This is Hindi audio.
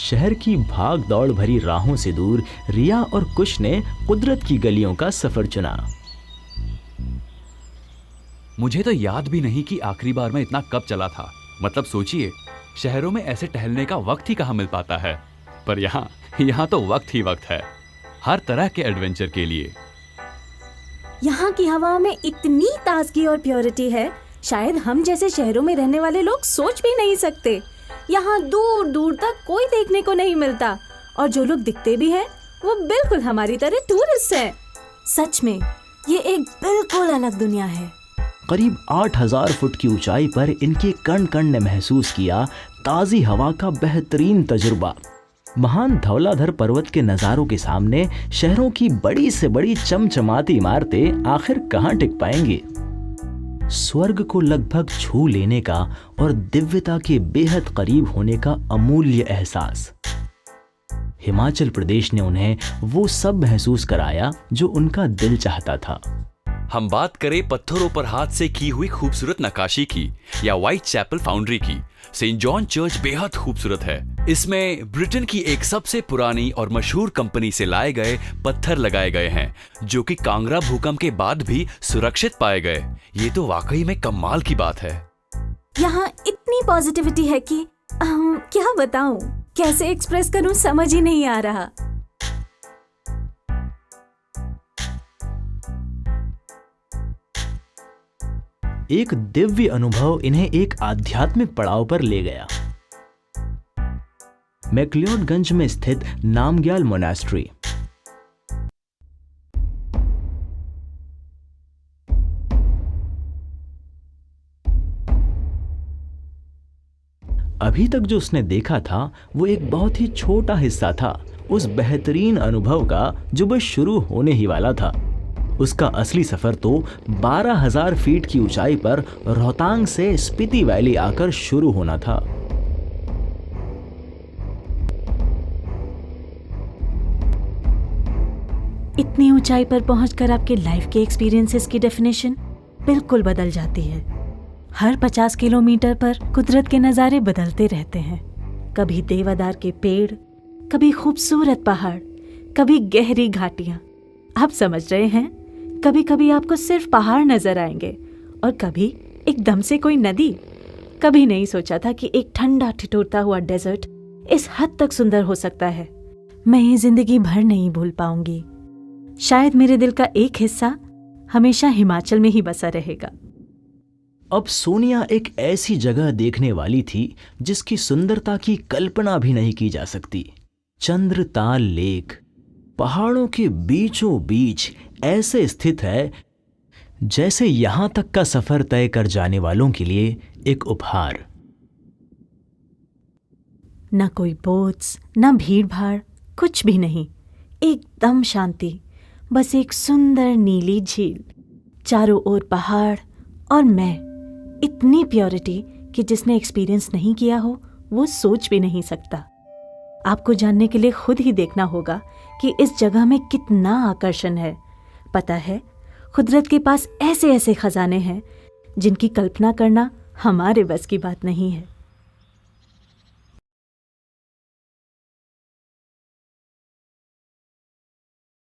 शहर की भाग दौड़ भरी राहों से दूर रिया और कुश ने कुदरत की गलियों का सफर चुना। मुझे तो याद भी नहीं कि आखिरी बार मैं इतना कब चला था। मतलब सोचिए, शहरों में ऐसे टहलने का वक्त ही कहाँ मिल पाता है, पर यहाँ तो वक्त ही वक्त है हर तरह के एडवेंचर के लिए। यहाँ की हवाओं में इतनी ताजगी और प्योरिटी है, शायद हम जैसे शहरों में रहने वाले लोग सोच भी नहीं सकते। यहाँ दूर दूर तक कोई देखने को नहीं मिलता, और जो लोग दिखते भी हैं वो बिल्कुल हमारी तरह टूरिस्ट हैं। सच में ये एक बिल्कुल अलग दुनिया है। करीब 8000 फुट की ऊंचाई पर इनके कण कण ने महसूस किया ताज़ी हवा का बेहतरीन तजुर्बा। महान धौलाधर पर्वत के नज़ारों के सामने शहरों की बड़ी से बड़ी चमचमाती इमारतें आखिर कहाँ टिक पाएंगी। स्वर्ग को लगभग छू लेने का और दिव्यता के बेहद करीब होने का अमूल्य एहसास। हिमाचल प्रदेश ने उन्हें वो सब महसूस कराया जो उनका दिल चाहता था। हम बात करें पत्थरों पर हाथ से की हुई खूबसूरत नक्काशी की या व्हाइट चैपल फाउंड्री की, सेंट जॉन चर्च बेहद खूबसूरत है। इसमें ब्रिटेन की एक सबसे पुरानी और मशहूर कंपनी से लाए गए पत्थर लगाए गए हैं, जो कि कांगड़ा भूकंप के बाद भी सुरक्षित पाए गए। ये तो वाकई में कमाल की बात है। यहाँ इतनी पॉजिटिविटी है कि क्या बताऊं, कैसे एक्सप्रेस करूं समझ ही नहीं आ रहा। एक दिव्य अनुभव इन्हें एक आध्यात्मिक पड़ाव पर ले गया। मैक्लियोडगंज में स्थित नामग्याल मोनास्ट्री। अभी तक जो उसने देखा था वो एक बहुत ही छोटा हिस्सा था उस बेहतरीन अनुभव का जो बस शुरू होने ही वाला था। उसका असली सफर तो 12000 फीट की ऊंचाई पर रोहतांग से स्पीति वैली आकर शुरू होना था। इतनी ऊंचाई पर पहुंचकर आपके लाइफ के एक्सपीरियंसेस की डेफिनेशन बिल्कुल बदल जाती है। हर 50 किलोमीटर पर कुदरत के नज़ारे बदलते रहते हैं। कभी देवदार के पेड़, कभी खूबसूरत पहाड़, कभी गहरी घाटियां। आप समझ रहे हैं, कभी कभी आपको सिर्फ पहाड़ नजर आएंगे और कभी एकदम से कोई नदी। कभी नहीं सोचा था कि एक ठंडा ठिठुरता हुआ डेजर्ट इस हद तक सुंदर हो सकता है। मैं ये जिंदगी भर नहीं भूल पाऊंगी। शायद मेरे दिल का एक हिस्सा हमेशा हिमाचल में ही बसा रहेगा। अब सोनिया एक ऐसी जगह देखने वाली थी जिसकी सुंदरता की कल्पना भी नहीं की जा सकती। चंद्रताल लेक पहाड़ों के बीचों बीच ऐसे स्थित है जैसे यहां तक का सफर तय कर जाने वालों के लिए एक उपहार। न कोई बोट्स, न भीड़ भाड़, कुछ भी नहीं। एकदम शांति, बस एक सुंदर नीली झील, चारों ओर पहाड़ और मैं। इतनी प्योरिटी कि जिसने एक्सपीरियंस नहीं किया हो वो सोच भी नहीं सकता। आपको जानने के लिए खुद ही देखना होगा कि इस जगह में कितना आकर्षण है। पता है, कुदरत के पास ऐसे ऐसे खजाने हैं जिनकी कल्पना करना हमारे बस की बात नहीं है।